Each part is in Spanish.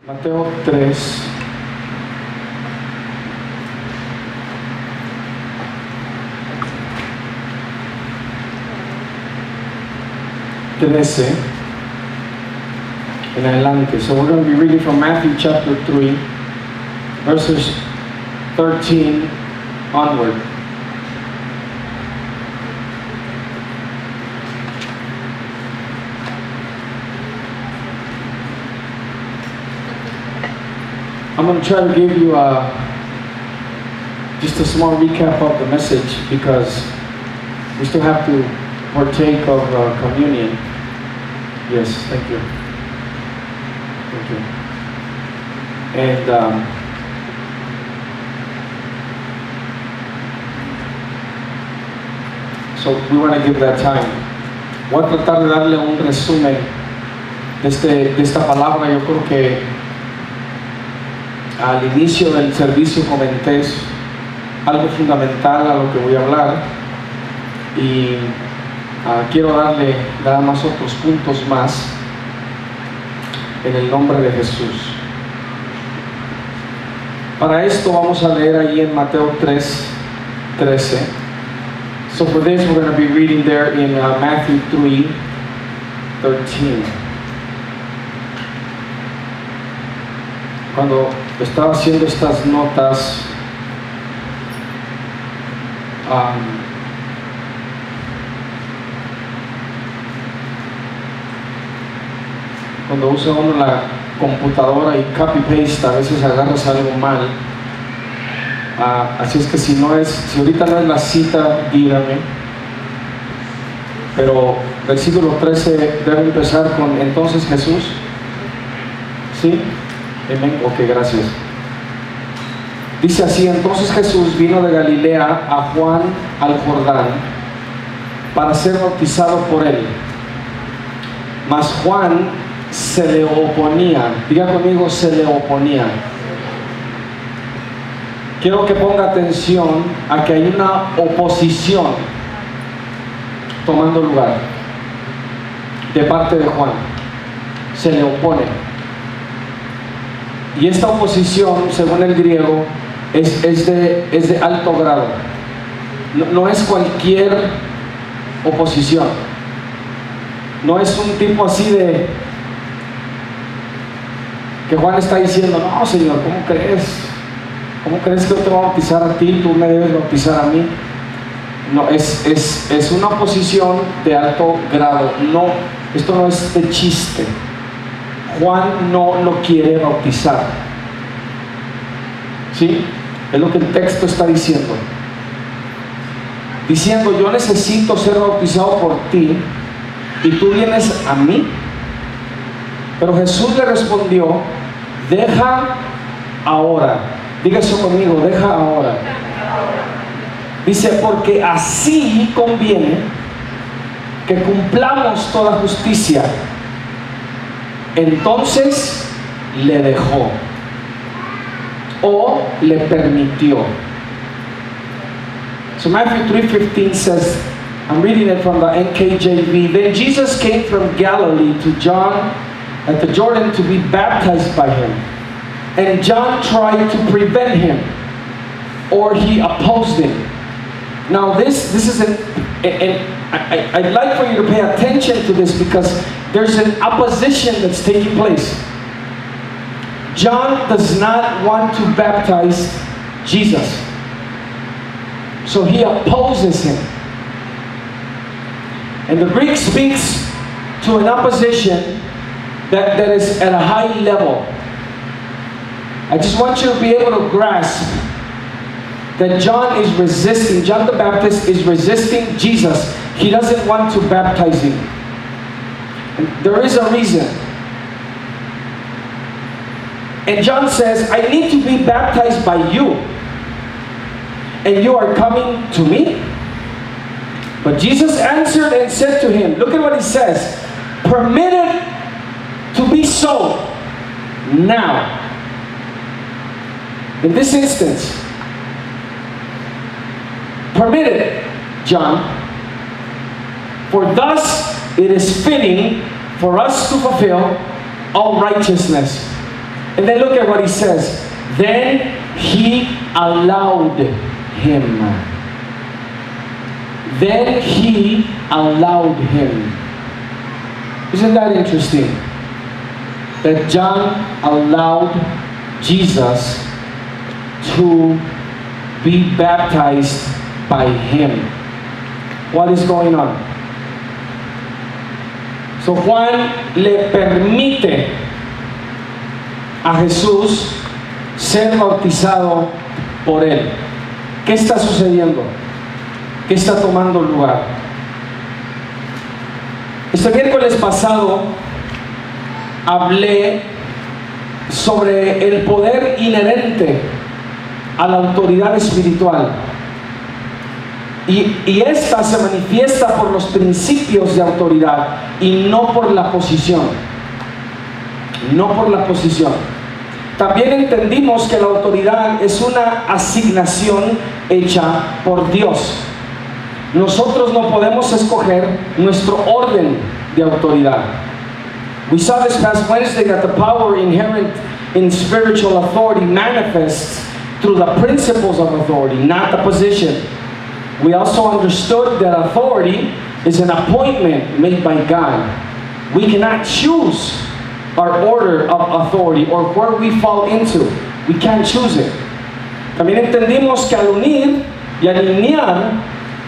Mateo 3. En adelante. So we're going to be reading from Matthew chapter 3, verses 13 onward. I'm going to try to give you just a small recap of the message because we still have to partake of communion. Yes, thank you. Thank you. And so we want to give that time. Voy a tratar de darle un resumen de esta palabra. Yo creo que al inicio del servicio comenté algo fundamental a lo que voy a hablar y quiero darle nada más otros puntos más en el nombre de Jesús. Para esto vamos a leer ahí en Mateo 3:13. So for this we're going to be reading there in Matthew 3:13. Cuando estaba haciendo estas notas, cuando usa uno la computadora y copy-paste, a veces agarras algo mal. Así es que si ahorita no es la cita, dígame. Pero versículo 13 debe empezar con entonces Jesús. ¿Sí? Amén. Ok, gracias. Dice así: entonces Jesús vino de Galilea a Juan al Jordán para ser bautizado por él. Mas Juan se le oponía. Diga conmigo, se le oponía. Quiero que ponga atención a que hay una oposición tomando lugar de parte de Juan. Se le opone. Y esta oposición, según el griego, es de alto grado. No es cualquier oposición. No es un tipo así de que Juan está diciendo: no, Señor, ¿cómo crees? ¿Cómo crees que yo te voy a bautizar a ti? Tú me debes bautizar a mí. No, es una oposición de alto grado. No, esto no es de chiste. Juan no lo quiere bautizar. ¿Sí? Es lo que el texto está diciendo. Diciendo: yo necesito ser bautizado por ti y tú vienes a mí. Pero Jesús le respondió: deja ahora. Diga eso conmigo: deja ahora. Dice: porque así conviene que cumplamos toda justicia. Entonces le dejó o le permitió. So Matthew 3:15 says, I'm reading it from the NKJV. Then Jesus came from Galilee to John at the Jordan to be baptized by him. And John tried to prevent him, or he opposed him. Now this is I'd like for you to pay attention to this because there's an opposition that's taking place. John does not want to baptize Jesus, so he opposes him. And the Greek speaks to an opposition that is at a high level. I just want you to be able to grasp that John the Baptist is resisting Jesus. He doesn't want to baptize him. And there is a reason. And John says, I need to be baptized by you, and you are coming to me? But Jesus answered and said to him, look at what he says, permit it to be so now. In this instance, permit it, John, for thus it is fitting for us to fulfill all righteousness. And then look at what he says. Then he allowed him. Then he allowed him. Isn't that interesting? That John allowed Jesus to be baptized by him. What is going on? So Juan le permite a Jesús ser bautizado por él. ¿Qué está sucediendo? ¿Qué está tomando lugar? Este miércoles pasado hablé sobre el poder inherente a la autoridad espiritual. Y esta se manifiesta por los principios de autoridad y no por la posición. No por la posición. También entendimos que la autoridad es una asignación hecha por Dios. Nosotros no podemos escoger nuestro orden de autoridad. We saw this past Wednesday that the power inherent in spiritual authority manifests through the principles of authority, not the position. We also understood that authority is an appointment made by God. We cannot choose our order of authority or where we fall into. We can't choose it. También entendimos que al unir y alinear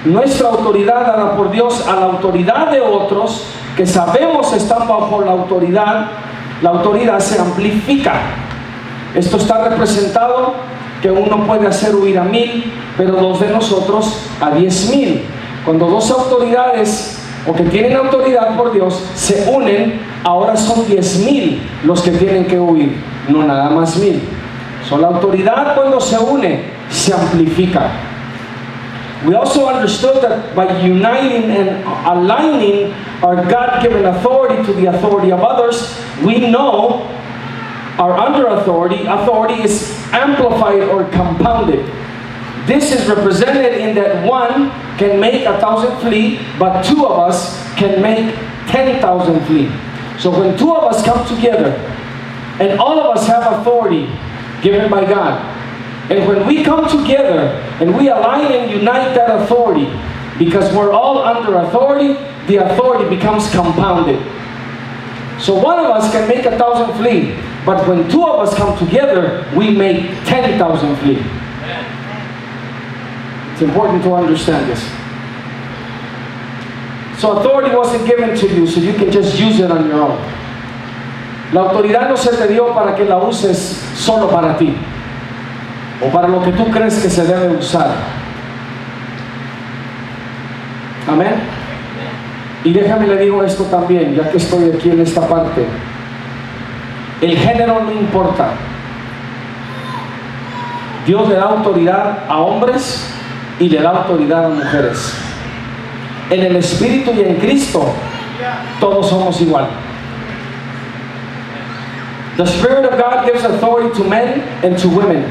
nuestra autoridad dada por Dios a la autoridad de otros que sabemos están bajo la autoridad se amplifica. Esto está representado que uno puede hacer huir a 1000, pero 2 de nosotros a 10,000. Cuando 2 autoridades o que tienen autoridad por Dios se unen, ahora son 10,000 los que tienen que huir, no nada más 1000. La autoridad cuando se une se amplifica. We also understood that by uniting and aligning our God-given authority to the authority of others, we know our under authority is amplified or compounded. This is represented in that one can make 1,000 flee, but 2 of us can make 10,000 flee. So when 2 of us come together, and all of us have authority given by God, and when we come together and we align and unite that authority, because we're all under authority, the authority becomes compounded. So one of us can make 1,000 flee, but when 2 of us come together, we make 10,000 flee. It's important to understand this. So authority wasn't given to you so you can just use it on your own. La autoridad no se te dio para que la uses solo para ti o para lo que tú crees que se debe usar. Amén. Y déjame le digo esto también, ya que estoy aquí en esta parte. El género no importa. Dios le da autoridad a hombres y le da autoridad a mujeres. En el Espíritu y en Cristo todos somos igual. The Spirit of God gives authority to men and to women.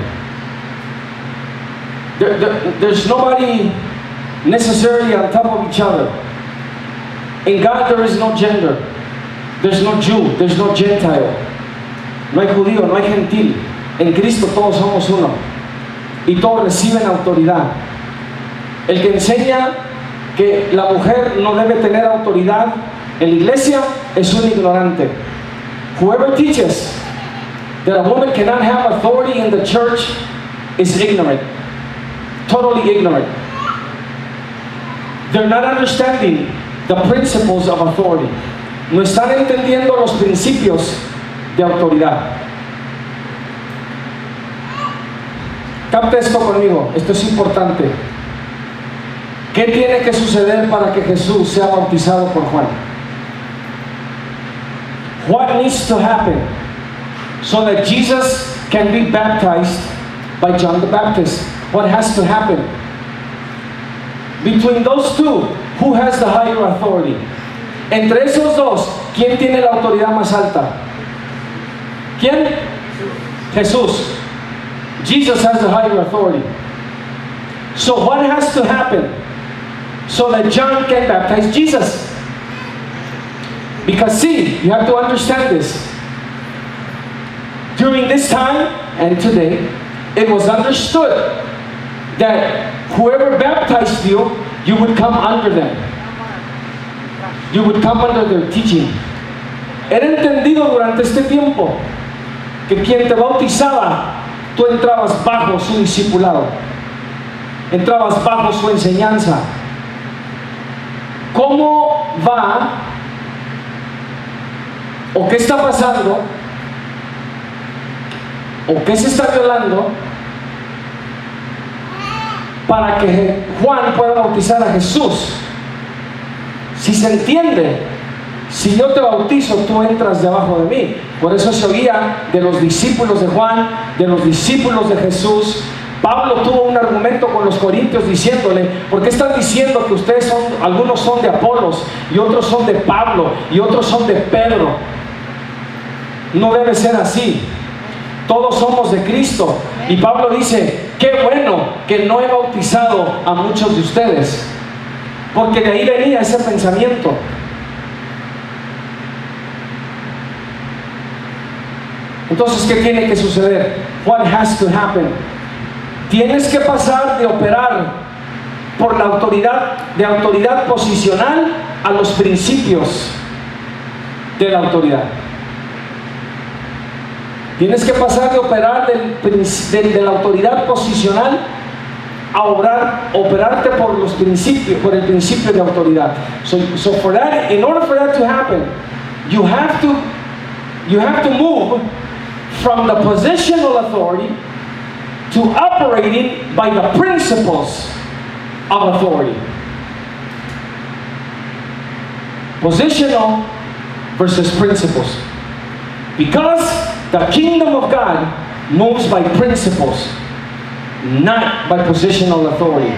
There's nobody necessarily on top of each other. In God there is no gender. There's no Jew, there's no Gentile. No hay judío, no hay gentil. En Cristo todos somos uno. Y todos reciben autoridad. El que enseña que la mujer no debe tener autoridad en la iglesia es un ignorante. Whoever teaches that a woman cannot have authority in the church is ignorant. Totally ignorant. They're not understanding the principles of authority. No están entendiendo los principios de autoridad. Capta esto conmigo, esto es importante. ¿Qué tiene que suceder para que Jesús sea bautizado por Juan? What needs to happen so that Jesus can be baptized by John the Baptist? What has to happen? Between those two, who has the higher authority? Entre esos dos, ¿quién tiene la autoridad más alta? ¿Quién? Jesús. Jesus has the higher authority. So what has to happen so that John can baptize Jesus? Because see, you have to understand this. During this time and today, it was understood that whoever baptized you, you would come under them. You would come under their teaching. Era entendido durante este tiempo que quien te bautizaba, tú entrabas bajo su discipulado, entrabas bajo su enseñanza. ¿Cómo va o qué está pasando o qué se está violando para que Juan pueda bautizar a Jesús? Si se entiende, si yo te bautizo, tú entras debajo de mí. Por eso se oía de los discípulos de Juan, de los discípulos de Jesús. Pablo tuvo un argumento con los corintios diciéndole: ¿por qué están diciendo que ustedes son, algunos son de Apolos y otros son de Pablo y otros son de Pedro? No debe ser así. Todos somos de Cristo. Y Pablo dice: qué bueno que no he bautizado a muchos de ustedes, porque de ahí venía ese pensamiento. Entonces, ¿qué tiene que suceder? What has to happen? Tienes que pasar de operar por la autoridad, de autoridad posicional, a los principios de la autoridad. Tienes que pasar de operar de la autoridad posicional a operarte por los principios, por el principio de autoridad. So for that, in order for that to happen, you have to move from the positional authority to operating by the principles of authority. Positional versus principles. Because the kingdom of God moves by principles, not by positional authority.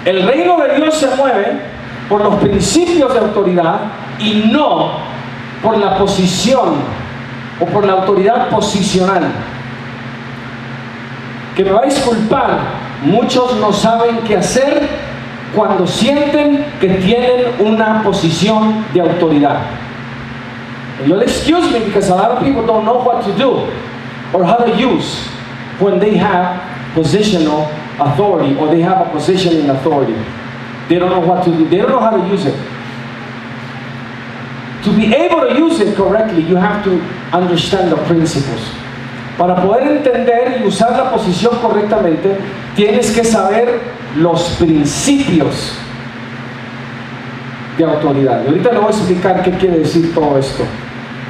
El reino de Dios se mueve por los principios de autoridad y no por la posición o por la autoridad posicional. Que me va a disculpar, muchos no saben qué hacer cuando sienten que tienen una posición de autoridad. And you'll excuse me because a lot of people don't know what to do or how to use when they have positional authority or they have a position in authority. They don't know what to do. They don't know how to use it. To be able to use it correctly, you have to understand the principles. Para poder entender y usar la posición correctamente, tienes que saber los principios de autoridad. Y ahorita le voy a explicar qué quiere decir todo esto.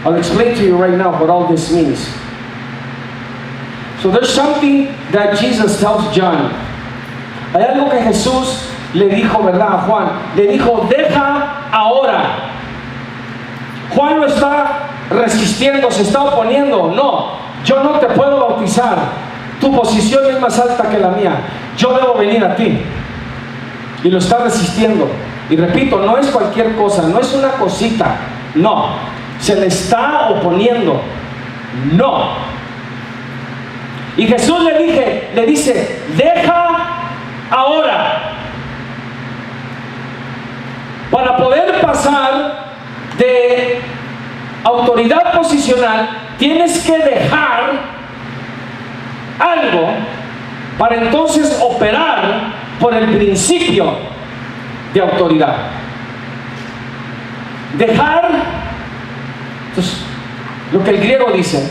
I'll explain to you right now what all this means. So there's something that Jesus tells John. Hay algo que Jesús le dijo, ¿verdad, a Juan? Le dijo: deja ahora. Juan lo está resistiendo, se está oponiendo. No, yo no te puedo bautizar. Tu posición es más alta que la mía. Yo debo venir a ti. Y lo está resistiendo. Y repito, no es cualquier cosa, no es una cosita. No, se le está oponiendo. No. Y Jesús le dice: deja ahora. Para poder pasar de autoridad posicional, tienes que dejar algo para entonces operar por el principio de autoridad. Dejar, entonces, lo que el griego dice,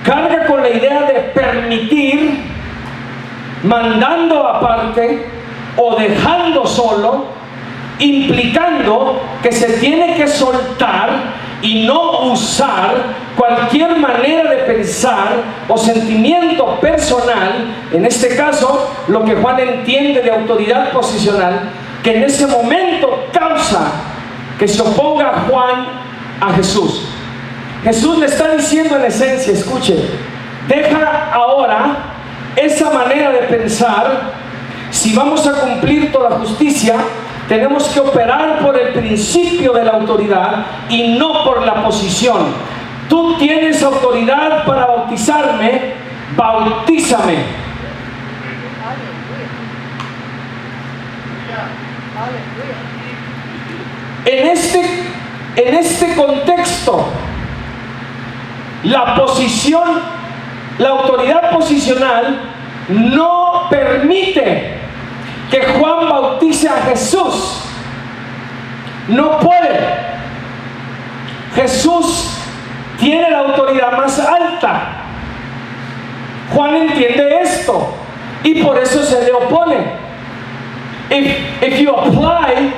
carga con la idea de permitir, mandando aparte o dejando solo, implicando que se tiene que soltar y no usar cualquier manera de pensar o sentimiento personal, en este caso lo que Juan entiende de autoridad posicional, que en ese momento causa que se oponga Juan a Jesús. Jesús le está diciendo en esencia, escuche, deja ahora esa manera de pensar. Si vamos a cumplir toda justicia, tenemos que operar por el principio de la autoridad y no por la posición. Tú tienes autoridad para bautizarme, bautízame. En este contexto, La posición, la autoridad posicional no permite que Juan bautice a Jesús. No puede. Jesús tiene la autoridad más alta. Juan entiende esto y por eso se le opone. If you apply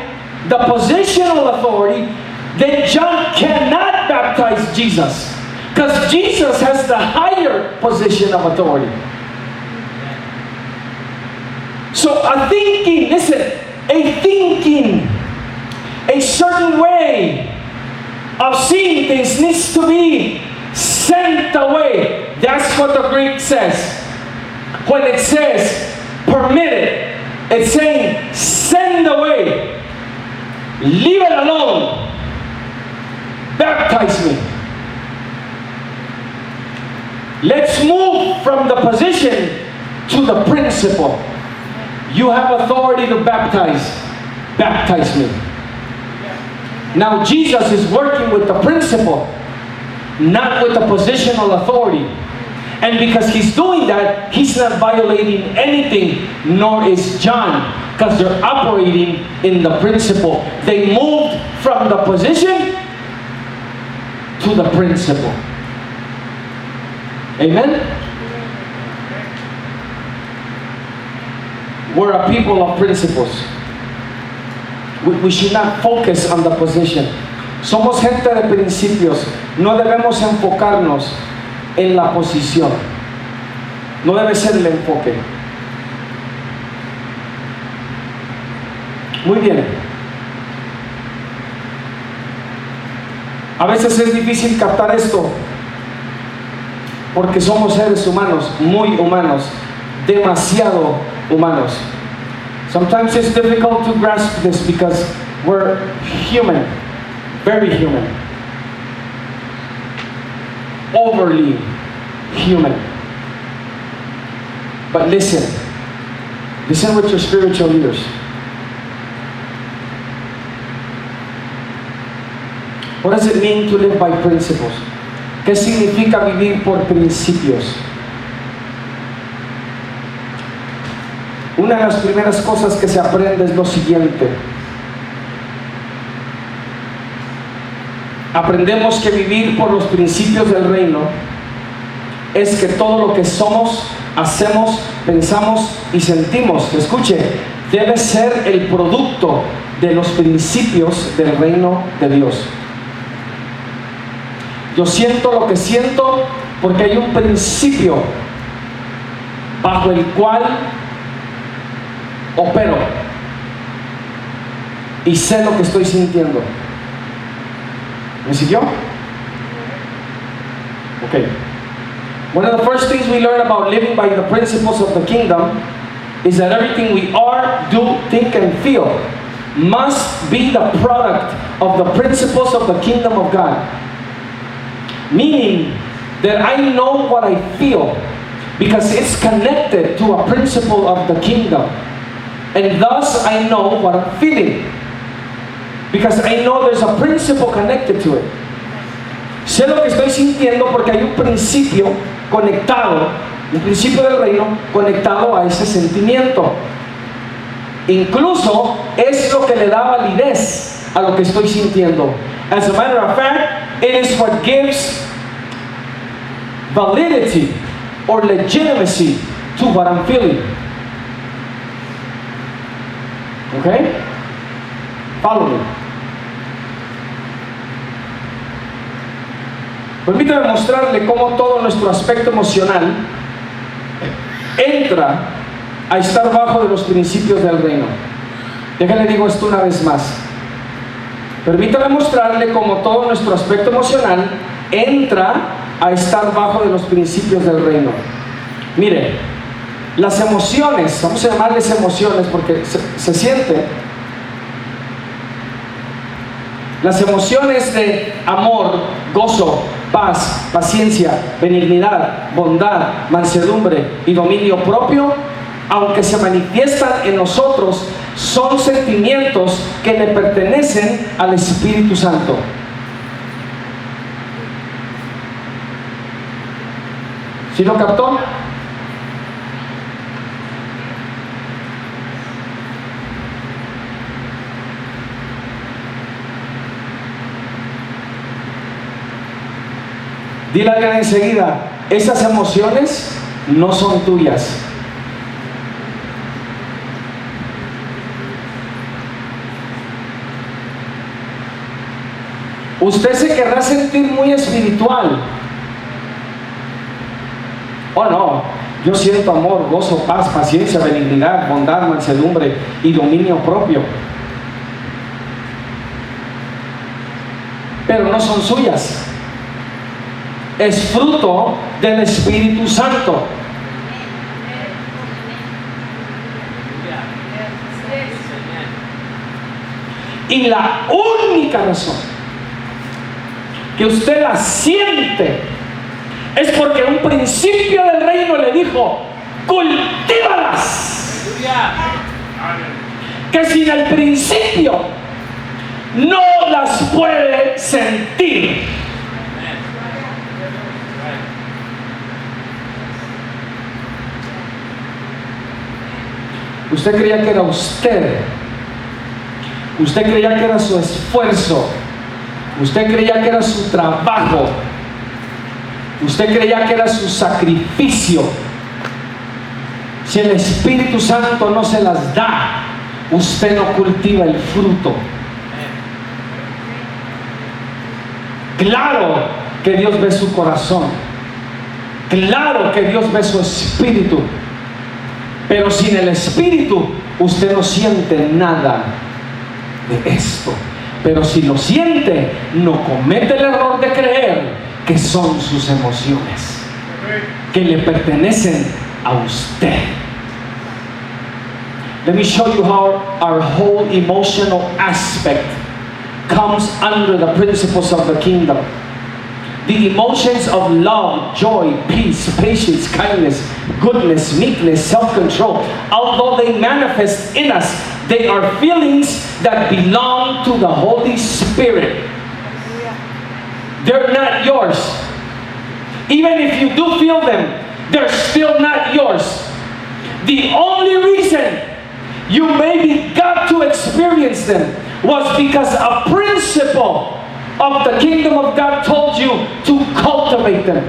the positional authority, then John cannot baptize Jesus, because Jesus has the higher position of authority. So a thinking, a certain way of seeing things needs to be sent away. That's what the Greek says. When it says permitted, it's saying send away. Leave it alone. Baptize me. Let's move from the position to the principle. You have authority to baptize. Baptize me. Now Jesus is working with the principle, not with the positional authority. And because he's doing that, he's not violating anything, nor is John, because they're operating in the principle. They moved from the position to the principle. Amen? We're a people of principles. We should not focus on the position. Somos gente de principios. No debemos enfocarnos en la posición. No debe ser el enfoque. Muy bien. A veces es difícil captar esto porque somos seres humanos, muy humanos, demasiado humanos. Sometimes it's difficult to grasp this because we're human, very human, overly human. But listen with your spiritual ears. What does it mean to live by principles? ¿Qué significa vivir por principios? Una de las primeras cosas que se aprende es lo siguiente. Aprendemos que vivir por los principios del reino es que todo lo que somos, hacemos, pensamos y sentimos, escuche, debe ser el producto de los principios del reino de Dios. Yo siento lo que siento porque hay un principio bajo el cual opero y sé lo que estoy sintiendo. ¿Me siguió? Okay. One of the first things we learn about living by the principles of the kingdom is that everything we are, do, think, and feel must be the product of the principles of the kingdom of God. Meaning that I know what I feel because it's connected to a principle of the kingdom. And thus I know what I'm feeling because I know there's a principle connected to it. Sé lo que estoy sintiendo porque hay un principio conectado, un principio del reino conectado a ese sentimiento. Incluso es lo que le da validez a lo que estoy sintiendo. As a matter of fact, it is what gives validity or legitimacy to what I'm feeling. Okay? Follow me. Permítame mostrarle cómo todo nuestro aspecto emocional entra a estar bajo de los principios del reino. Déjenle digo esto una vez más. Permítame mostrarle cómo todo nuestro aspecto emocional entra a estar bajo de los principios del reino. Mire, las emociones, vamos a llamarles emociones porque se siente. Las emociones de amor, gozo, paz, paciencia, benignidad, bondad, mansedumbre y dominio propio, aunque se manifiestan en nosotros, son sentimientos que le pertenecen al Espíritu Santo. ¿Sí lo captó? Dile a alguien enseguida, esas emociones no son tuyas. Usted se querrá sentir muy espiritual. Oh no, yo siento amor, gozo, paz, paciencia, benignidad, bondad, mansedumbre y dominio propio. Pero no son suyas. Es fruto del Espíritu Santo. Y la única razón que usted la siente es porque un principio del reino le dijo: cultívalas. Que sin el principio no las puede sentir. Usted creía que era usted. Usted creía que era su esfuerzo. Usted creía que era su trabajo. Usted creía que era su sacrificio. Si el Espíritu Santo no se las da, usted no cultiva el fruto. Claro que Dios ve su corazón. Claro que Dios ve su espíritu. Pero sin el Espíritu, usted no siente nada de esto. Pero si lo siente, no comete el error de creer que son sus emociones, que le pertenecen a usted. Let me show you how our whole emotional aspect comes under the principles of the kingdom. The emotions of love, joy, peace, patience, kindness, goodness, meekness, self-control, although they manifest in us, they are feelings that belong to the Holy Spirit. They're not yours. Even if you do feel them, they're still not yours. The only reason you maybe got to experience them was because a principle of the kingdom of God told you to cultivate them.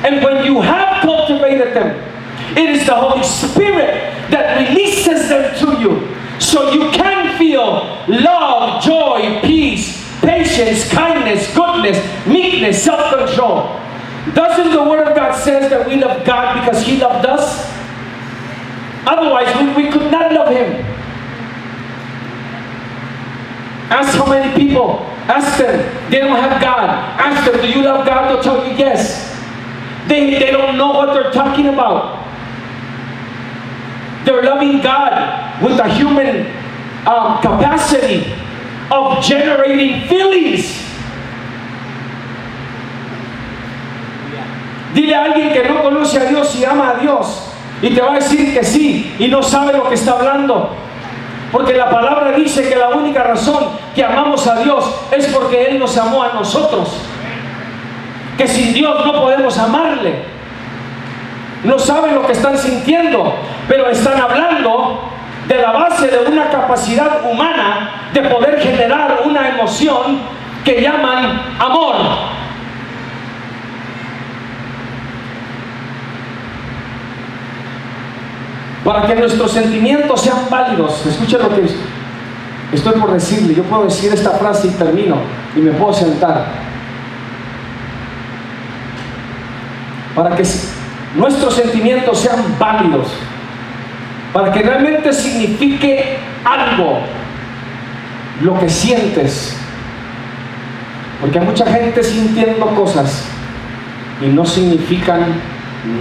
And when you have cultivated them, it is the Holy Spirit that releases them to you, so you can feel love, joy, peace, patience, kindness, goodness, meekness, self-control. Doesn't the Word of God says that we love God because He loved us? Otherwise, we could not love Him. Ask how many people. Ask them. They don't have God. Ask them, do you love God? They'll tell you yes. They don't know what they're talking about. They're loving God with a human capacity of generating feelings. Dile a alguien que no conoce a Dios y ama a Dios y te va a decir que sí y no sabe lo que está hablando. Porque la palabra dice que la única razón que amamos a Dios es porque Él nos amó a nosotros. Que sin Dios no podemos amarle. No saben lo que están sintiendo, pero están hablando de la base de una capacidad humana de poder generar una emoción que llaman amor. Para que nuestros sentimientos sean válidos, escuchen lo que estoy por decirle. Yo puedo decir esta frase y termino y me puedo sentar. Para que nuestros sentimientos sean válidos, para que realmente signifique algo lo que sientes, porque hay mucha gente sintiendo cosas y no significan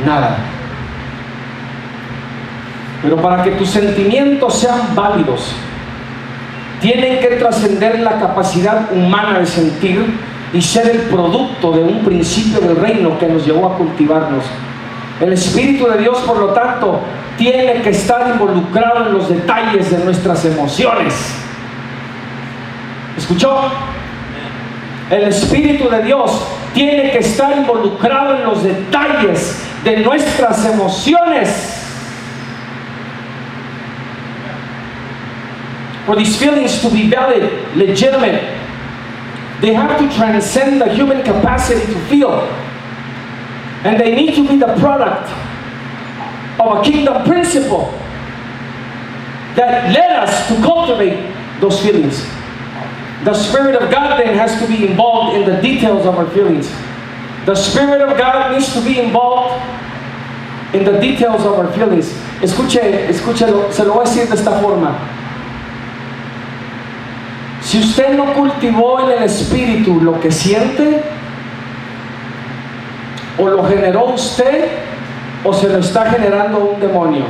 nada. Pero para que tus sentimientos sean válidos, tienen que trascender la capacidad humana de sentir y ser el producto de un principio del reino que nos llevó a cultivarnos. El Espíritu de Dios, por lo tanto, tiene que estar involucrado en los detalles de nuestras emociones. ¿Escuchó? El Espíritu de Dios tiene que estar involucrado en los detalles de nuestras emociones. For these feelings to be valid, legitimate, they have to transcend the human capacity to feel. And they need to be the product of a kingdom principle that led us to cultivate those feelings. The Spirit of God then has to be involved in the details of our feelings. The Spirit of God needs to be involved in the details of our feelings. Escúchelo, se lo voy a decir de esta forma. Si usted no cultivó en el Espíritu lo que siente, o lo generó usted, o se lo está generando un demonio.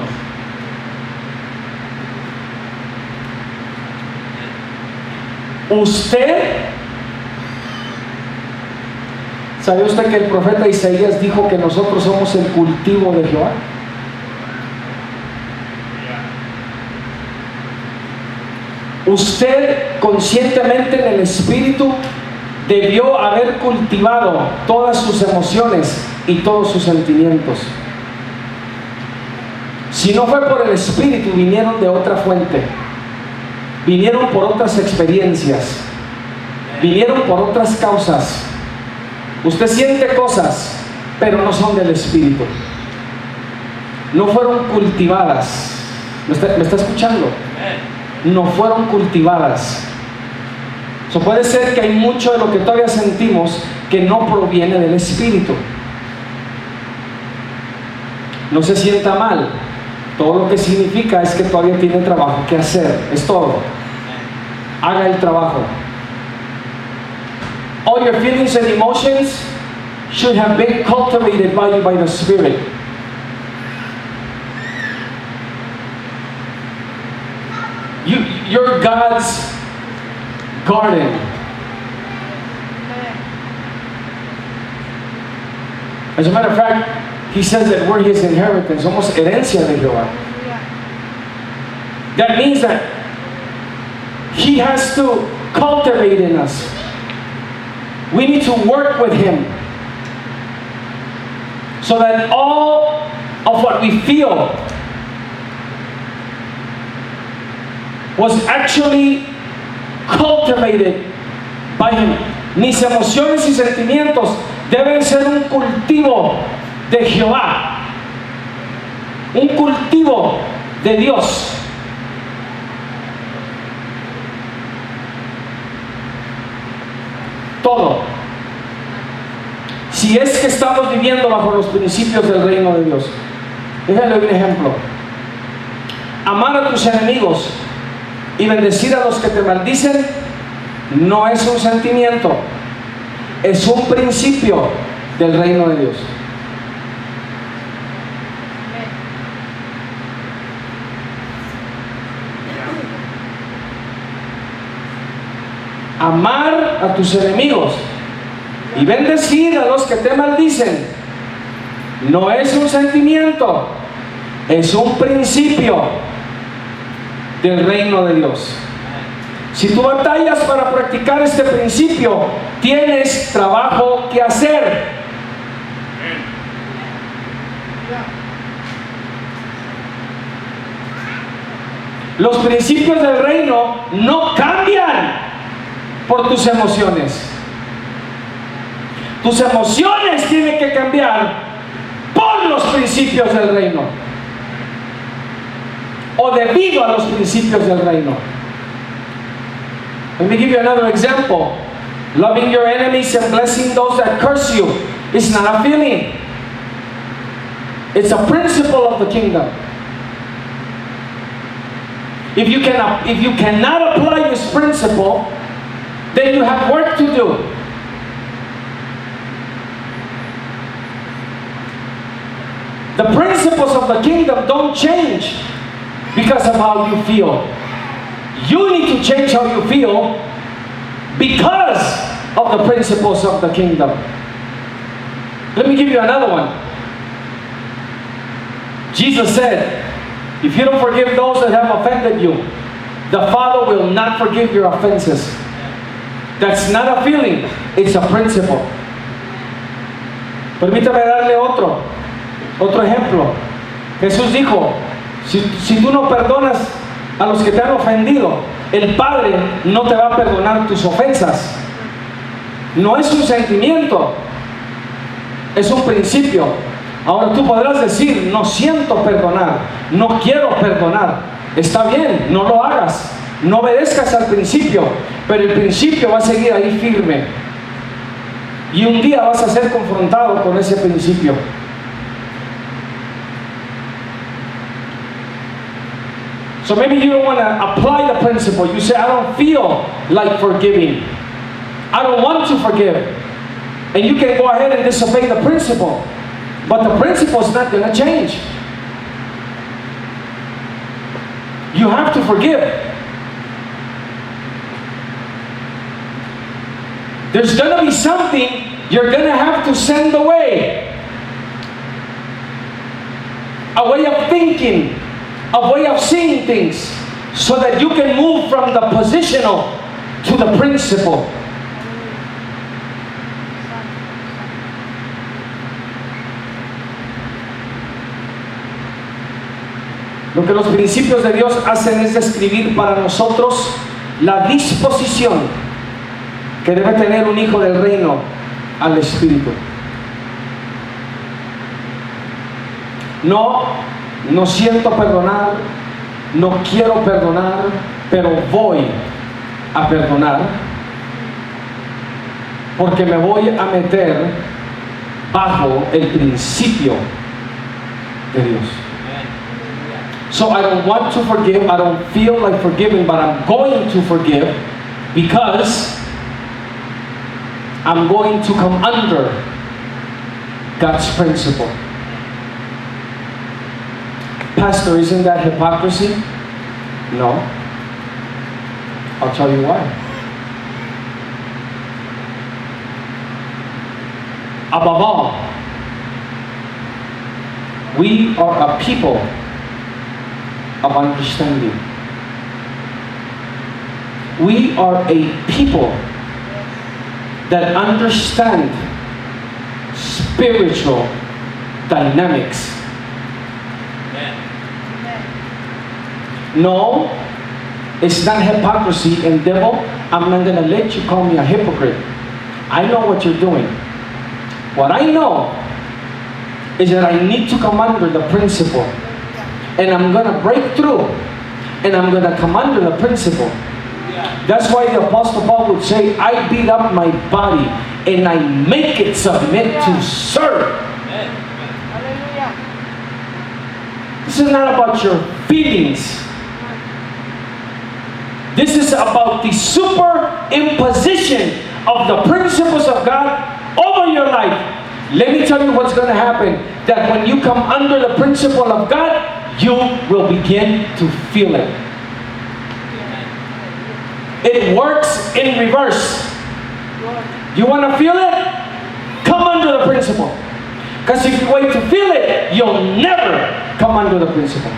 ¿Sabe usted que el profeta Isaías dijo que nosotros somos el cultivo de Jehová? Usted conscientemente en el Espíritu debió haber cultivado todas sus emociones y todos sus sentimientos. Si no fue por el Espíritu, vinieron de otra fuente, vinieron por otras experiencias, vinieron por otras causas. Usted siente cosas, pero no son del Espíritu, no fueron cultivadas. ¿Me está escuchando? No fueron cultivadas. Puede ser que hay mucho de lo que todavía sentimos que no proviene del Espíritu. No se sienta mal. Todo lo que significa es que todavía tiene trabajo que hacer. Es todo. Haga el trabajo. All your feelings and emotions should have been cultivated by you by the Spirit. You're God's garden. As a matter of fact, He says that we're His inheritance. Somos herencia de Jehová. That means that He has to cultivate in us. We need to work with Him so that all of what we feel was actually cultivated by Him. Mis emociones y sentimientos deben ser un cultivo de Jehová, un cultivo de Dios. Todo. Si es que estamos viviendo bajo los principios del reino de Dios. Déjale un ejemplo. Amar a tus enemigos y bendecir a los que te maldicen no es un sentimiento, es un principio del reino de Dios. Amar a tus enemigos y bendecir a los que te maldicen no es un sentimiento, es un principio del reino de Dios. Si tú batallas para practicar este principio, tienes trabajo que hacer. Los principios del reino no cambian por tus emociones. Tus emociones tienen que cambiar por los principios del reino, o debido a los principios del reino. Let me give you another example. Loving your enemies and blessing those that curse you is not a feeling. It's a principle of the kingdom. If you cannot apply this principle, then you have work to do. The principles of the kingdom don't change because of how you feel. You need to change how you feel because of the principles of the kingdom. Let me give you another one. Jesus said, if you don't forgive those that have offended you, the Father will not forgive your offenses. That's not a feeling, it's a principle. Permítame darle otro ejemplo. Jesús dijo, si tú no perdonas a los que te han ofendido, el Padre no te va a perdonar tus ofensas. No es un sentimiento, es un principio. Ahora tú podrás decir, no siento perdonar, no quiero perdonar. Está bien, no lo hagas, no obedezcas al principio, pero el principio va a seguir ahí firme. Y un día vas a ser confrontado con ese principio. So maybe you don't want to apply the principle. You say, I don't feel like forgiving. I don't want to forgive. And you can go ahead and disobey the principle. But the principle is not going to change. You have to forgive. There's going to be something you're going to have to send away. A way of thinking, a way of seeing things, so that you can move from the positional to the principle. Lo que los principios de Dios hacen es describir para nosotros la disposición que debe tener un hijo del reino al Espíritu. No siento perdonar, no quiero perdonar, pero voy a perdonar, porque me voy a meter bajo el principio de Dios. So I don't want to forgive, I don't feel like forgiving, but I'm going to forgive because I'm going to come under God's principle. Pastor, isn't that hypocrisy? No. I'll tell you why. Above all, we are a people of understanding. We are a people that understand spiritual dynamics. No, it's not hypocrisy. And devil, I'm not going to let you call me a hypocrite. I know what you're doing. What I know is that I need to come under the principle. And I'm going to break through. And I'm going to come under the principle. That's why the Apostle Paul would say, I beat up my body and I make it submit to serve. This is not about your feelings. This is about the superimposition of the principles of God over your life. Let me tell you what's going to happen. That when you come under the principle of God, you will begin to feel it. It works in reverse. You want to feel it? Come under the principle. Because if you wait to feel it, you'll never come under the principle.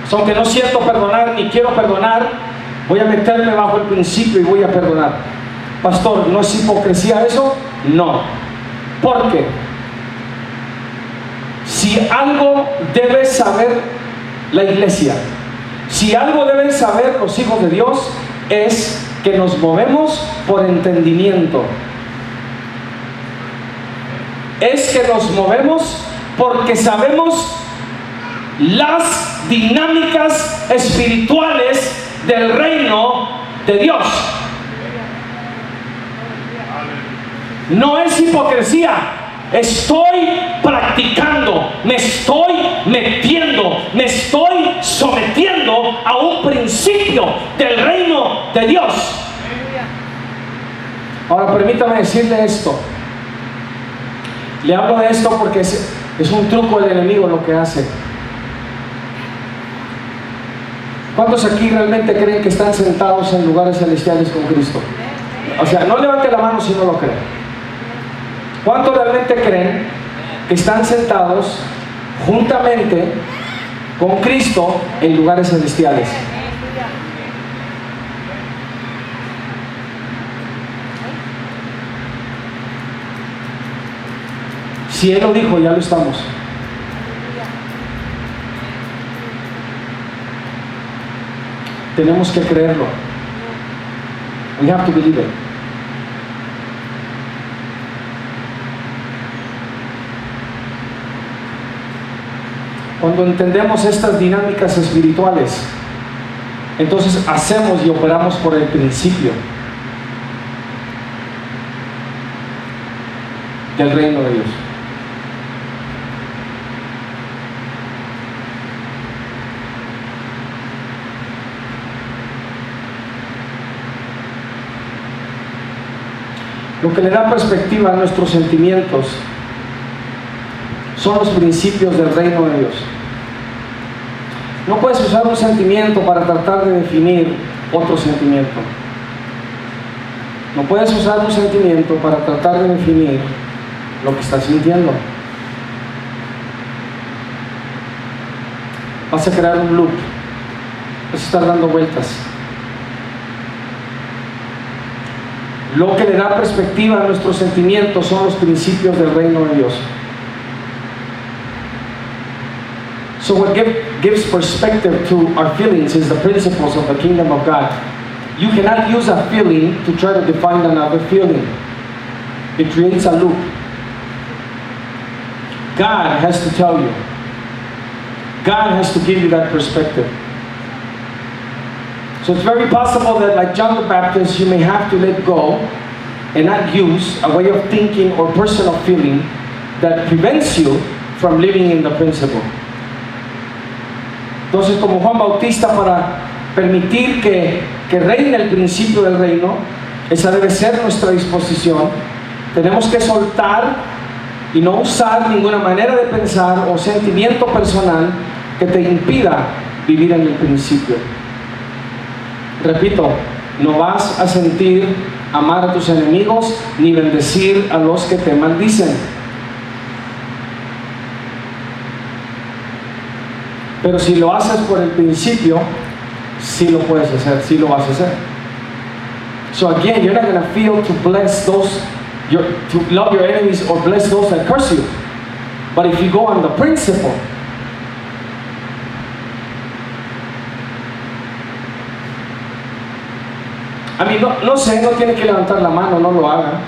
So, aunque no siento perdonar ni quiero perdonar, voy a meterme bajo el principio y voy a perdonar. Pastor, ¿no es hipocresía eso? No. ¿Por qué? Si algo debe saber la iglesia, si algo deben saber los hijos de Dios, es que nos movemos por entendimiento. Es que nos movemos porque sabemos las dinámicas espirituales del reino de Dios. No es hipocresía. Estoy practicando, me estoy metiendo, me estoy sometiendo a un principio del reino de Dios. Ahora permítame decirle esto. Le hablo de esto porque es un truco del enemigo lo que hace. ¿Cuántos aquí realmente creen que están sentados en lugares celestiales con Cristo? O sea, no levante la mano si no lo creen. ¿Cuántos realmente creen que están sentados juntamente con Cristo en lugares celestiales? Si Él lo dijo, ya lo estamos. Tenemos que creerlo. We have to believe it. Cuando entendemos estas dinámicas espirituales, entonces hacemos y operamos por el principio del reino de Dios. Lo que le da perspectiva a nuestros sentimientos son los principios del reino de Dios. No puedes usar un sentimiento para tratar de definir otro sentimiento. No puedes usar un sentimiento para tratar de definir lo que estás sintiendo. Vas a crear un loop. Vas a estar dando vueltas. Lo que le da perspectiva a nuestros sentimientos son los principios del reino de Dios. So what gives perspective to our feelings is the principles of the kingdom of God. You cannot use a feeling to try to define another feeling. It creates a loop. God has to tell you. God has to give you that perspective. So it's very possible that, like John the Baptist, you may have to let go and not use a way of thinking or personal feeling that prevents you from living in the principle. Entonces, como Juan Bautista, para permitir que reine el principio del reino, esa debe ser nuestra disposición. Tenemos que soltar y no usar ninguna manera de pensar o sentimiento personal que te impida vivir en el principio. Repito, no vas a sentir amar a tus enemigos ni bendecir a los que te maldicen. Pero si lo haces por el principio, sí lo puedes hacer, sí lo vas a hacer. So again, you're not going to feel to bless those, to love your enemies or bless those that curse you. But if you go on the principle, a mí no sé, no tiene que levantar la mano, no lo haga.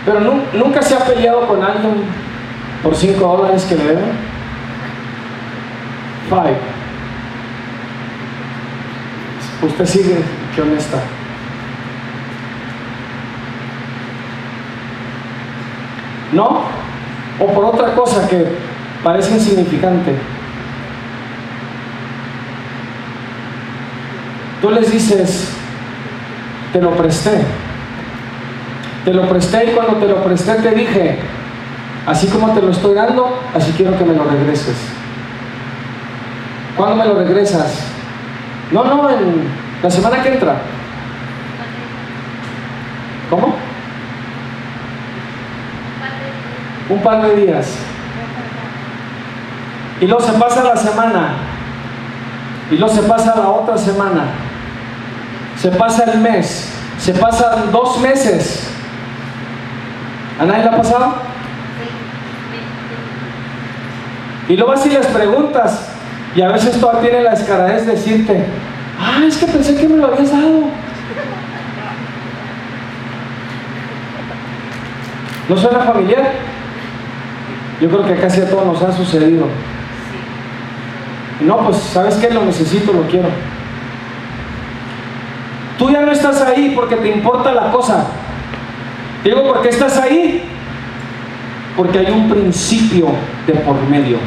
Pero nunca se ha peleado con alguien por $5 que le deben. 5. Usted sigue, qué honesta. ¿No? O por otra cosa que parece insignificante. Tú les dices, te lo presté. Te lo presté y cuando te lo presté te dije, así como te lo estoy dando, así quiero que me lo regreses. ¿Cuándo me lo regresas? No, en la semana que entra. ¿Cómo? Un par de días. Y luego se pasa la semana. Y luego se pasa la otra semana. Se pasa el mes. Se pasan 2 meses. ¿A nadie le ha pasado? Y luego así les preguntas. Y a veces todavía tiene la descaradez de decirte, es que pensé que me lo habías dado. ¿No suena familiar? Yo creo que casi a todos nos ha sucedido. No, pues, ¿sabes qué? Lo necesito, lo quiero. Tú ya no estás ahí porque te importa la cosa. Digo, ¿por qué estás ahí? Porque hay un principio de por medio.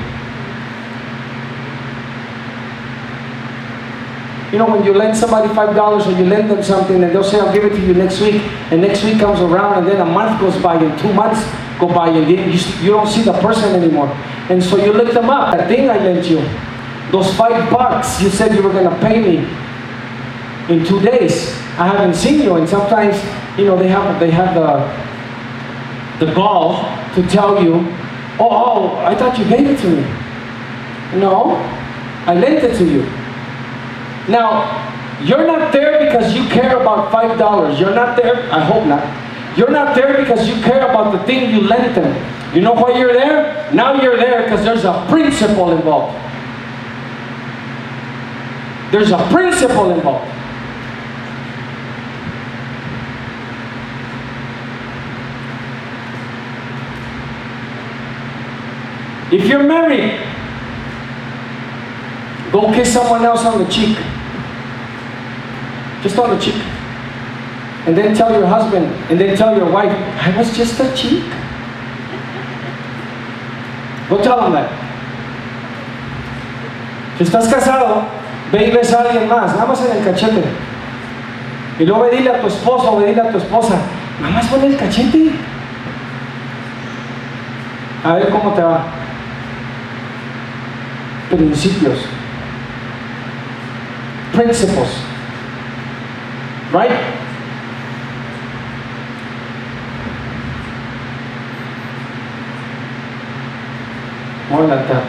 You know, when you lend somebody $5 or you lend them something and they'll say, I'll give it to you next week, and next week comes around and then a month goes by and 2 months go by and you don't see the person anymore. And so you look them up. That thing I lent you, those $5 you said you were going to pay me in 2 days. I haven't seen you, and sometimes, you know, they have the gall to tell you, oh, I thought you gave it to me. No, I lent it to you. Now, you're not there because you care about $5. You're not there, I hope not. You're not there because you care about the thing you lent them. You know why you're there? Now you're there because there's a principle involved. There's a principle involved. If you're married, go kiss someone else on the cheek. Just on the cheek. And then tell your husband, and then tell your wife, I was just a cheek. Go tell them that. Si estás casado, ve y besa a alguien más, nada más en el cachete. Y luego ve dile a tu esposo o ve dile a tu esposa, nada más pon el cachete. A ver cómo te va. Principios. Principles. Right? More like that.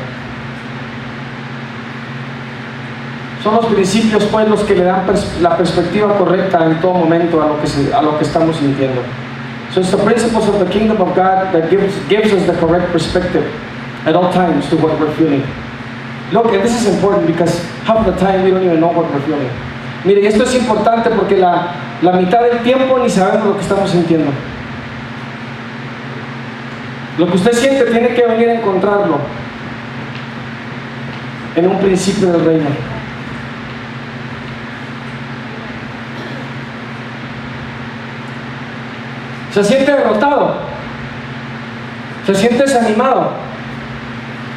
Son los principios pues los que le dan la perspectiva correcta en todo momento a lo que estamos sintiendo. So it's the principles of the kingdom of God that gives us the correct perspective at all times to what we're feeling. Look, and this is important because half the time we don't even know what we're feeling. Mire, y esto es importante porque la mitad del tiempo ni sabemos lo que estamos sintiendo. Lo que usted siente tiene que venir a encontrarlo en un principio del reino. Se siente derrotado, se siente desanimado,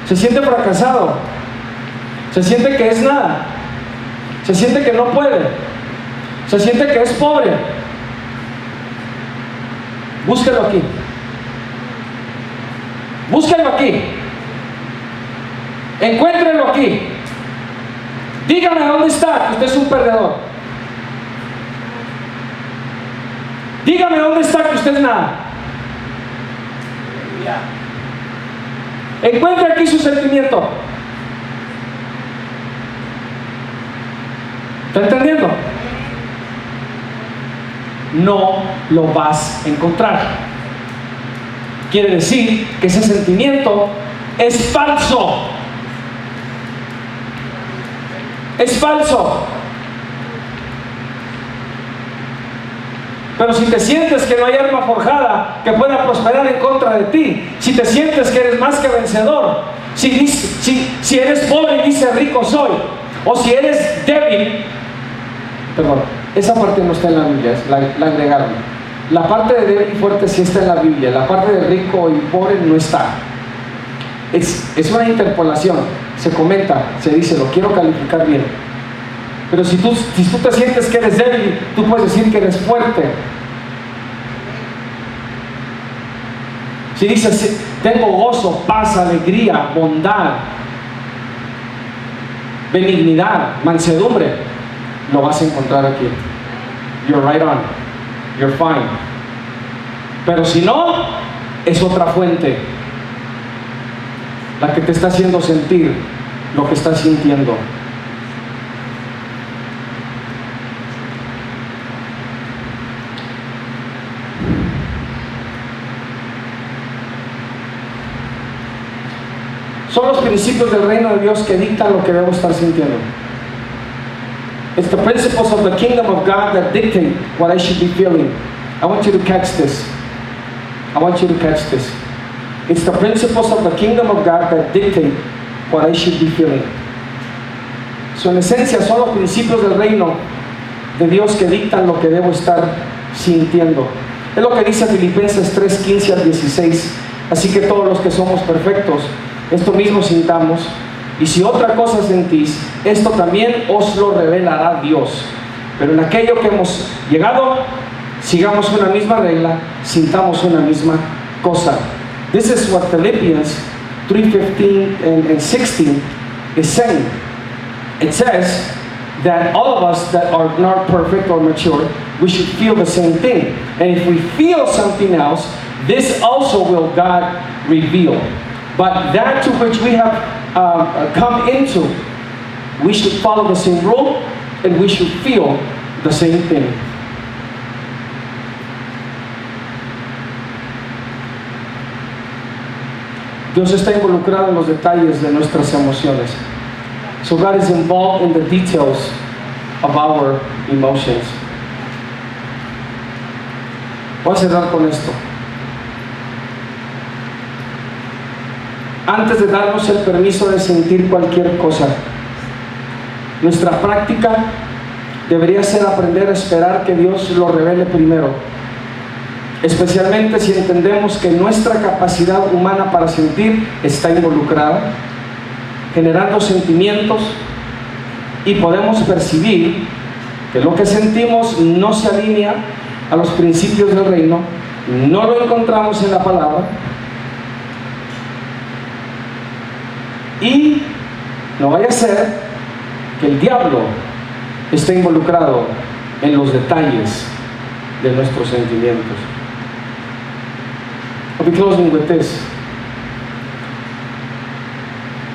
se siente fracasado, se siente que es nada, se siente que no puede, se siente que es pobre. Búsquelo aquí. Búsquelo aquí. Encuéntrelo aquí. Dígame dónde está, que usted es un perdedor. Dígame dónde está, que usted es nada. Encuentre aquí su sentimiento. ¿Está entendiendo? No lo vas a encontrar. Quiere decir que ese sentimiento es falso. Es falso. Pero si te sientes que no hay arma forjada que pueda prosperar en contra de ti, si te sientes que eres más que vencedor, si eres pobre y dices rico soy, o si eres débil, perdón, esa parte no está en la Biblia, la agregaron. La parte de débil y fuerte sí está en la Biblia, la parte de rico y pobre no está. Es una interpolación, se comenta, se dice, lo quiero calificar bien. Pero si tú te sientes que eres débil, tú puedes decir que eres fuerte. Si dices, tengo gozo, paz, alegría, bondad, benignidad, mansedumbre, lo vas a encontrar aquí. You're right on. You're fine. Pero si no, es otra fuente la que te está haciendo sentir lo que estás sintiendo. Son los principios del reino de Dios que dictan lo que debo estar sintiendo. It's the principles of the kingdom of God that dictate what I should be feeling. I want you to catch this. I want you to catch this. It's the principles of the kingdom of God that dictate what I should be feeling. So, en esencia, son los principios del reino de Dios que dictan lo que debo estar sintiendo. Es lo que dice Filipenses 3:15 al 16. Así que todos los que somos perfectos, esto mismo sintamos, y si otra cosa sentís, esto también os lo revelará Dios. Pero en aquello que hemos llegado, sigamos una misma regla, sintamos una misma cosa. This is what Philippians 3:15 and 16 is saying. It says that all of us that are not perfect or mature, we should feel the same thing. And if we feel something else, this also will God reveal. But that to which we have come into, we should follow the same rule and we should feel the same thing. Dios está involucrado en los detalles de nuestras emociones. So God is involved in the details of our emotions. Voy a cerrar con esto. Antes de darnos el permiso de sentir cualquier cosa, nuestra práctica debería ser aprender a esperar que Dios lo revele primero, especialmente si entendemos que nuestra capacidad humana para sentir está involucrada, generando sentimientos, y podemos percibir que lo que sentimos no se alinea a los principios del reino, no lo encontramos en la palabra, y no vaya a ser que el diablo esté involucrado en los detalles de nuestros sentimientos. I'll be closing with this.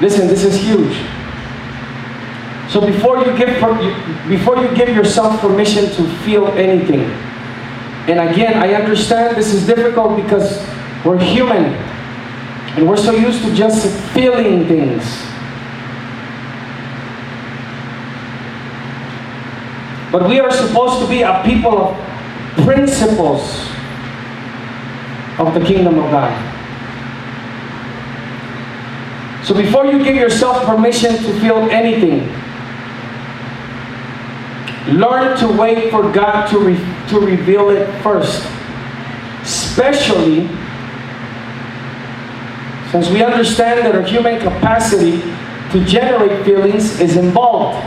Listen, this is huge. So before you give yourself permission to feel anything, and again, I understand this is difficult because we're human and we're so used to just feeling things. But we are supposed to be a people of principles of the kingdom of God. So before you give yourself permission to feel anything, learn to wait for God to reveal it first. Especially since we understand that our human capacity to generate feelings is involved.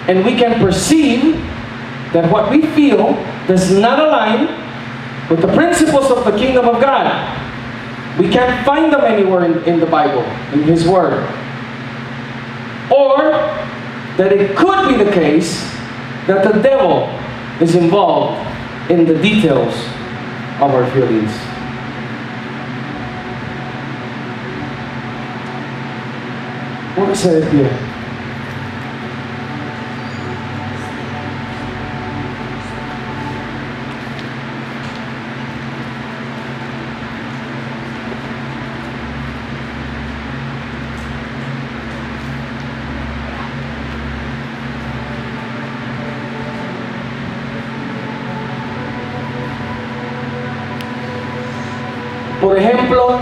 And we can perceive that what we feel does not align with the principles of the kingdom of God. We can't find them anywhere in the Bible, in His Word. Or that it could be the case that the devil is involved in the details of our feelings. Póngase de pie. Por ejemplo,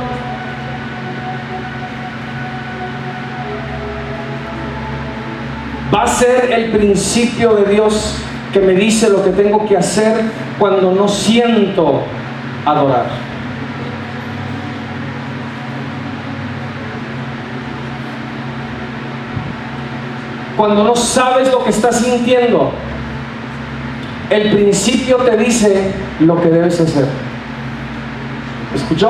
va a ser el principio de Dios que me dice lo que tengo que hacer cuando no siento adorar. Cuando no sabes lo que estás sintiendo, el principio te dice lo que debes hacer. ¿Escuchó?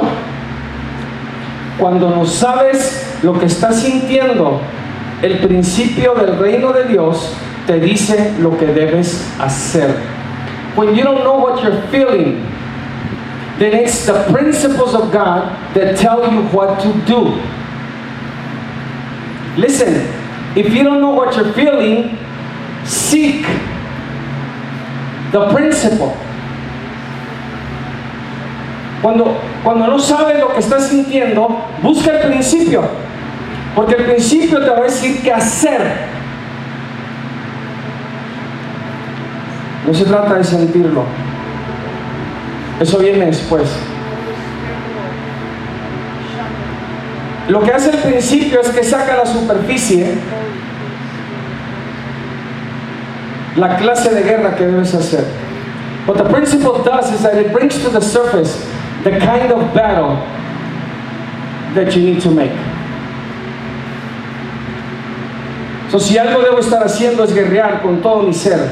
Cuando no sabes lo que estás sintiendo, el principio del reino de Dios te dice lo que debes hacer. When you don't know what you're feeling, then it's the principles of God that tell you what to do. Listen, if you don't know what you're feeling, seek the principle. Cuando no sabes lo que estás sintiendo, busca el principio, porque el principio te va a decir qué hacer. No se trata de sentirlo, eso viene después. Lo que hace el principio es que saca a la superficie la clase de guerra que debes hacer. What the principle does is that it brings to the surface the kind of battle that you need to make. So, si algo debo estar haciendo es guerrear con todo mi ser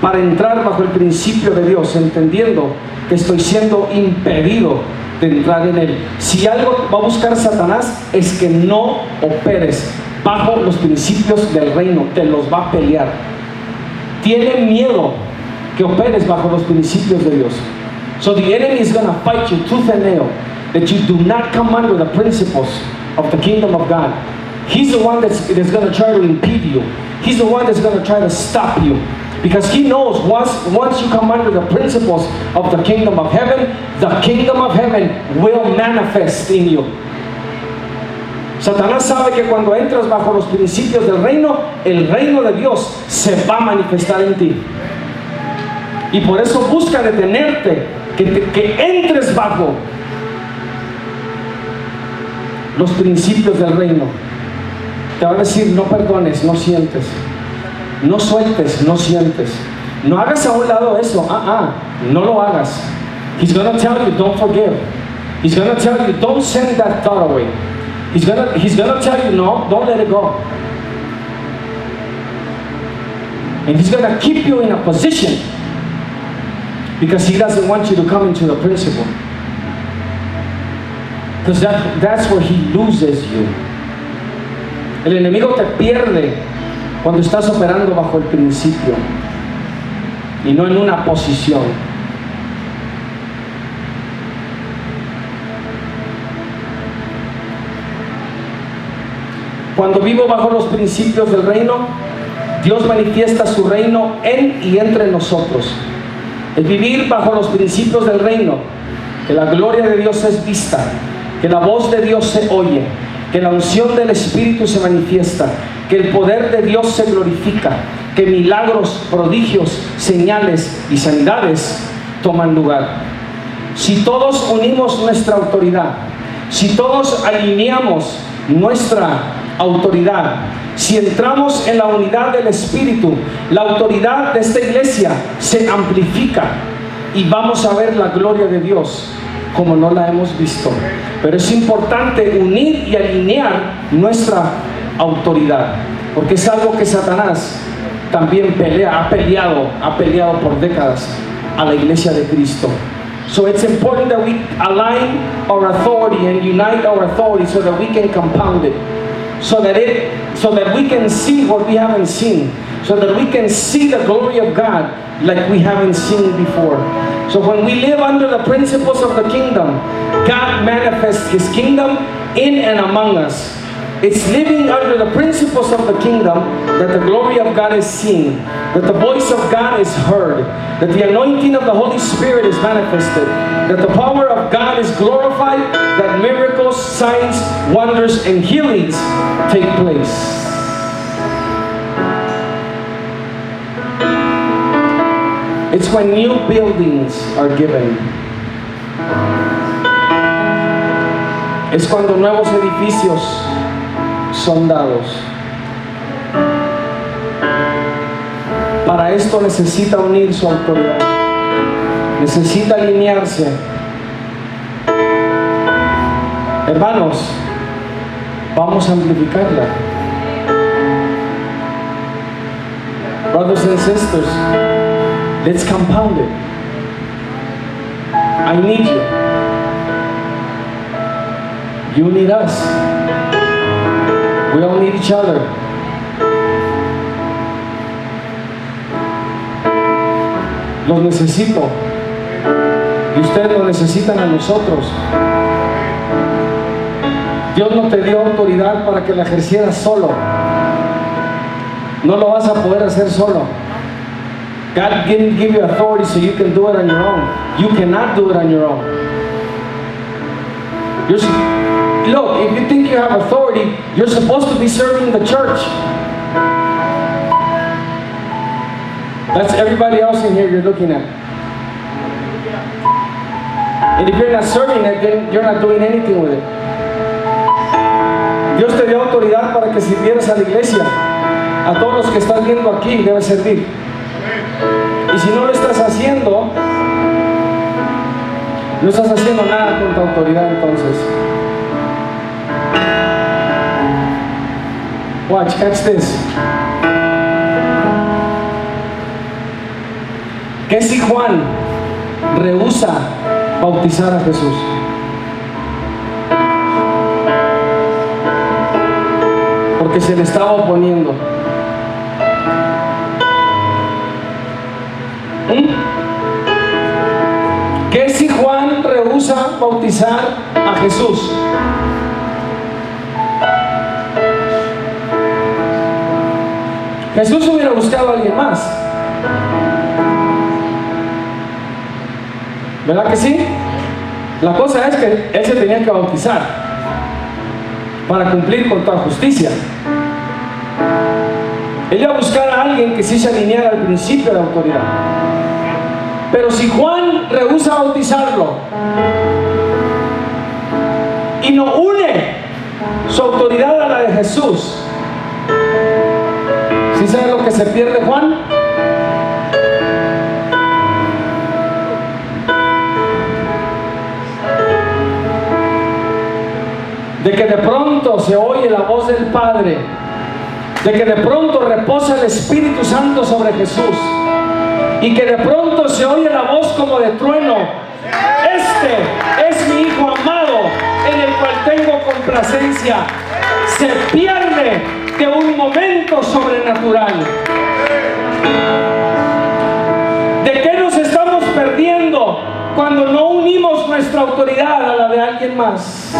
para entrar bajo el principio de Dios, entendiendo que estoy siendo impedido de entrar en Él. Si algo va a buscar Satanás es que no operes bajo los principios del reino, te los va a pelear. Tiene miedo que operes bajo los principios de Dios. So the enemy is going to fight you tooth and nail that you do not come under the principles of the kingdom of God. He's the one that's going to try to impede you. He's the one that's going to try to stop you. Because he knows once you come under the principles of the kingdom of heaven, the kingdom of heaven will manifest in you. Satanás sabe que cuando entras bajo los principios del reino, el reino de Dios se va a manifestar en ti. Y por eso busca detenerte, que entres bajo los principios del reino. Te va a decir, no perdones, no sientes. No sueltes, no sientes. No hagas a un lado eso. No lo hagas. He's going to tell you, don't forgive. He's going to tell you, don't send that thought away. He's gonna tell you, no, don't let it go. And he's gonna keep you in a position because he doesn't want you to come into the principle. Because that's where he loses you. El enemigo te pierde cuando estás operando bajo el principio y no en una posición. Cuando vivo bajo los principios del reino, Dios manifiesta su reino en y entre nosotros. El vivir bajo los principios del reino, que la gloria de Dios es vista, que la voz de Dios se oye, que la unción del Espíritu se manifiesta, que el poder de Dios se glorifica, que milagros, prodigios, señales y sanidades toman lugar. Si todos unimos nuestra autoridad, si todos alineamos nuestra autoridad, si entramos en la unidad del Espíritu, la autoridad de esta iglesia se amplifica y vamos a ver la gloria de Dios como no la hemos visto. Pero es importante unir y alinear nuestra autoridad, porque es algo que Satanás también ha peleado por décadas a la iglesia de Cristo. So it's important that we align our authority and unite our authority so that we can compound it. So that we can see what we haven't seen, so that we can see the glory of God like we haven't seen before. So when we live under the principles of the kingdom, God manifests His kingdom in and among us. It's living under the principles of the kingdom that the glory of God is seen, that the voice of God is heard, that the anointing of the Holy Spirit is manifested, that the power of God is glorified, that miracles, signs, wonders, and healings take place. It's when new buildings are given. Es cuando nuevos edificios son dados. Para esto necesita unir su autoridad, necesita alinearse. Hermanos, vamos a amplificarla. Brothers and sisters, let's compound it. I need you. You need us. We all need each other. Los necesito. Y ustedes lo necesitan a nosotros. Dios no te dio autoridad para que la ejercieras solo. No lo vas a poder hacer solo. God didn't give you authority so you can do it on your own. You cannot do it on your own. Look, if you think you have authority, you're supposed to be serving the church. That's everybody else in here you're looking at. And if you're not serving it, then you're not doing anything with it. Dios te dio autoridad para que sirvieras a la iglesia. A todos los que estás viendo aquí debes servir. Y si no lo estás haciendo, no estás haciendo nada con tu autoridad entonces. Watch, catch this. ¿Qué si Juan rehúsa bautizar a Jesús? Porque se le estaba oponiendo. ¿Qué si Juan rehúsa bautizar a Jesús? Jesús hubiera buscado a alguien más. ¿Verdad que sí? La cosa es que él se tenía que bautizar para cumplir con toda justicia. Él iba a buscar a alguien que sí se alineara al principio de la autoridad. Pero si Juan rehúsa bautizarlo y no une su autoridad a la de Jesús, ¿sí sabe lo que se pierde Juan? De que de pronto se oye la voz del Padre, de que de pronto reposa el Espíritu Santo sobre Jesús, y que de pronto se oye la voz como de trueno: este es mi Hijo amado, en el cual tengo complacencia. Se pierde de un momento sobrenatural. ¿De qué nos estamos perdiendo cuando no unimos nuestra autoridad a la de alguien más?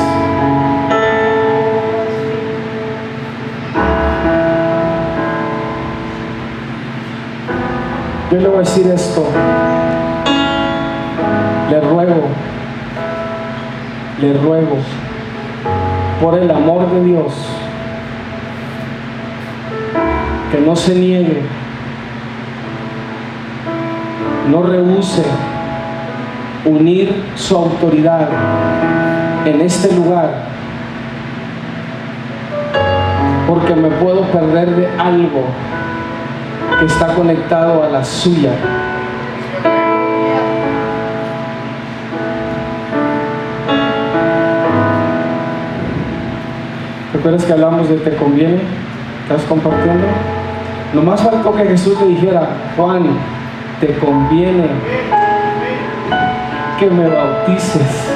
Yo le voy a decir esto: le ruego por el amor de Dios, que no se niegue, no rehúse unir su autoridad en este lugar, porque me puedo perder de algo que está conectado a la suya. ¿Recuerdas que hablamos de te conviene? ¿Estás compartiendo? Nomás faltó que Jesús le dijera: Juan, te conviene que me bautices.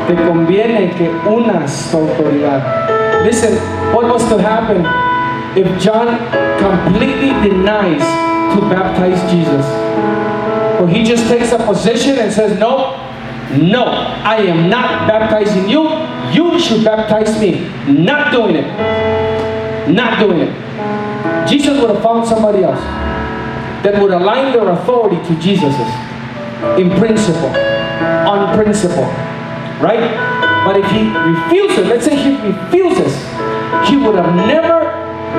Te conviene que unas tu autoridad. Listen, what was to happen if John completely denies to baptize Jesus? Or he just takes a position and says, no, I am not baptizing you. You should baptize me. Not doing it. Not doing it. Jesus would have found somebody else that would align their authority to Jesus's in principle, on principle, right? But if he refuses, let's say he refuses, he would have never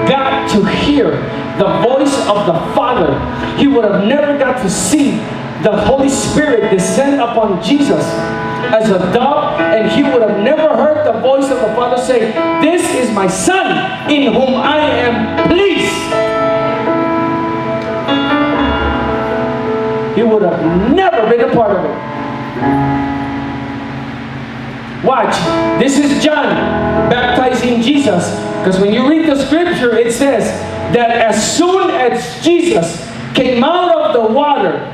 got to hear the voice of the Father. He would have never got to see the Holy Spirit descend upon Jesus as a dove, and he would have never heard the voice of the Father say, this is my Son in whom I am pleased. He would have never been a part of it. Watch, this is John baptizing Jesus, because when you read the scripture, it says that as soon as Jesus came out of the water,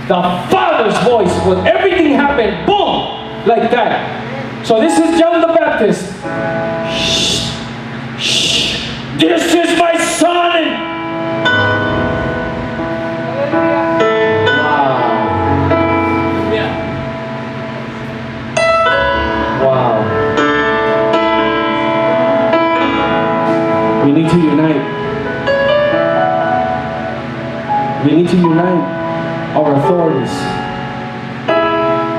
the Father's voice, when everything happened, boom, like that. So this is John the Baptist. Shh, shh, this is my Son. We need to unite. We need to unite our authorities.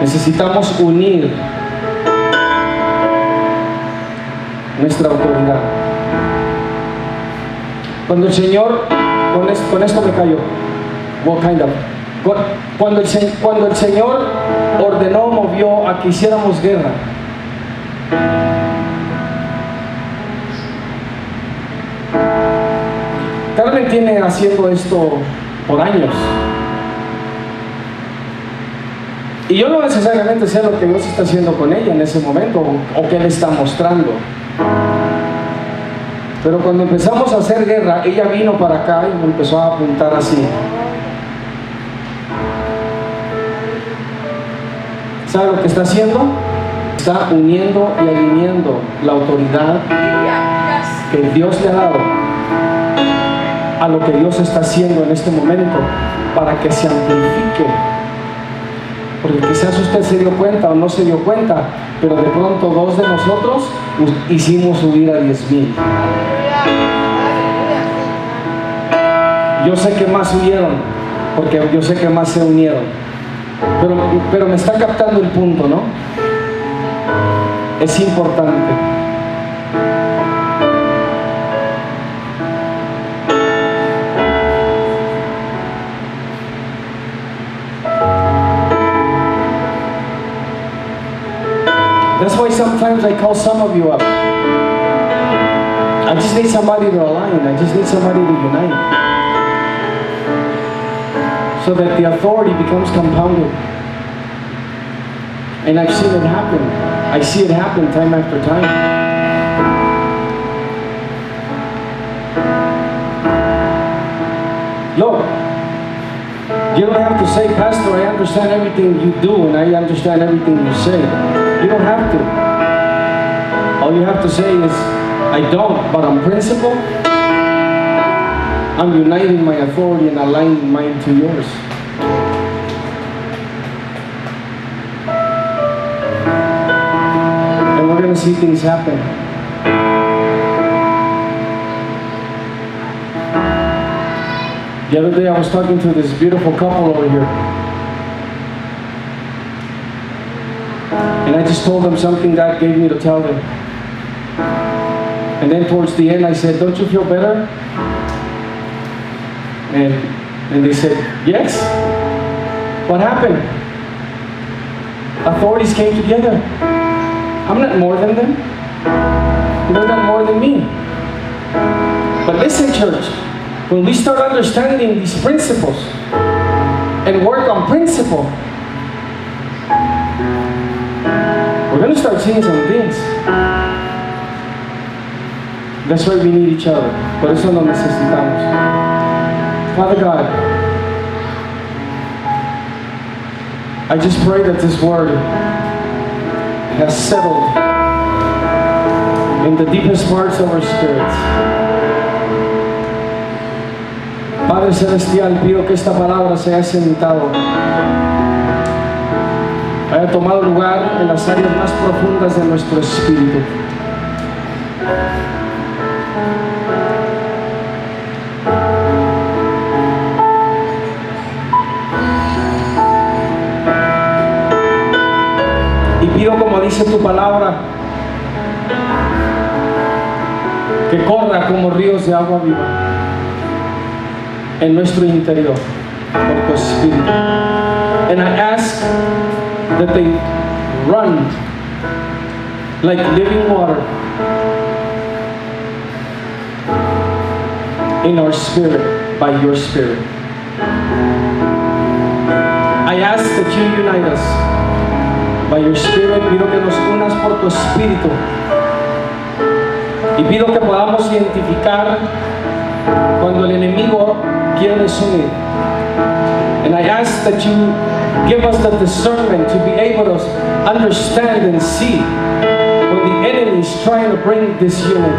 Necesitamos unir nuestra autoridad. Cuando el Señor, con esto me callo. What kind of? Cuando el Señor ordenó, movió a que hiciéramos guerra, Carmen tiene haciendo esto por años. Y yo no necesariamente sé lo que Dios está haciendo con ella en ese momento o que Él está mostrando. Pero cuando empezamos a hacer guerra, ella vino para acá y me empezó a apuntar así. ¿Sabe lo que está haciendo? Está uniendo y alineando la autoridad que Dios le ha dado a lo que Dios está haciendo en este momento para que se amplifique. Porque quizás usted se dio cuenta o no se dio cuenta, pero de pronto dos de nosotros hicimos subir a 10,000. Yo sé que más huyeron, porque yo sé que más se unieron. Pero me está captando el punto, ¿no? Es importante. That's why sometimes I call some of you up. I just need somebody to align. I just need somebody to unite. So that the authority becomes compounded. And I've seen it happen. I see it happen time after time. Look, you don't have to say, Pastor, I understand everything you do and I understand everything you say. You don't have to. All you have to say is, I don't, but on principle, I'm uniting my authority and aligning mine to yours. And we're going to see things happen. The other day I was talking to this beautiful couple over here. And I just told them something God gave me to tell them. And then towards the end I said, don't you feel better? And they said, yes. What happened? Authorities came together. I'm not more than them. They're not more than me. But listen, church, when we start understanding these principles and work on principle, we're going to start seeing some things. That's why we need each other. Por eso nos necesitamos. Father God, I just pray that this word has settled in the deepest parts of our spirits. Padre Celestial, pido que esta palabra se haya sentado, haya tomado lugar en las áreas más profundas de nuestro espíritu. Y pido, como dice tu palabra, que corra como ríos de agua viva en nuestro interior por tu espíritu. And I ask that they run like living water in our spirit by your spirit. I ask that you unite us by your spirit. Pido que nos unas por tu espíritu y pido que podamos identificar cuando el enemigo quiere desunir. And I ask that you give us the discernment to be able to understand and see when the enemy is trying to bring disunity.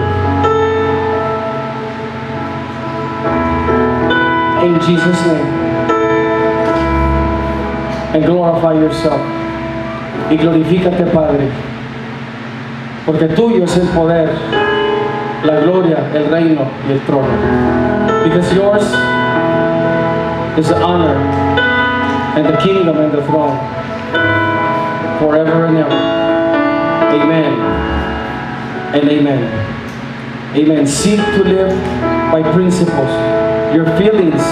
In Jesus' name. And glorify yourself. Y glorifícate, Padre, porque tuyo es el poder, la gloria, el reino y el trono. Because yours is the honor and the kingdom and the throne forever and ever. Amen and amen. Amen. Seek to live by principles. Your feelings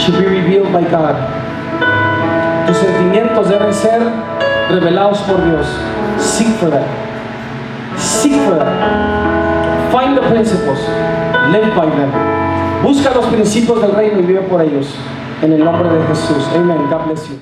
should be revealed by God. Tus sentimientos deben ser revelados por Dios. Seek for that. Seek for that. Find the principles. Live by them. Busca los principios del reino y vive por ellos. En el nombre de Jesús. Amen. God bless you.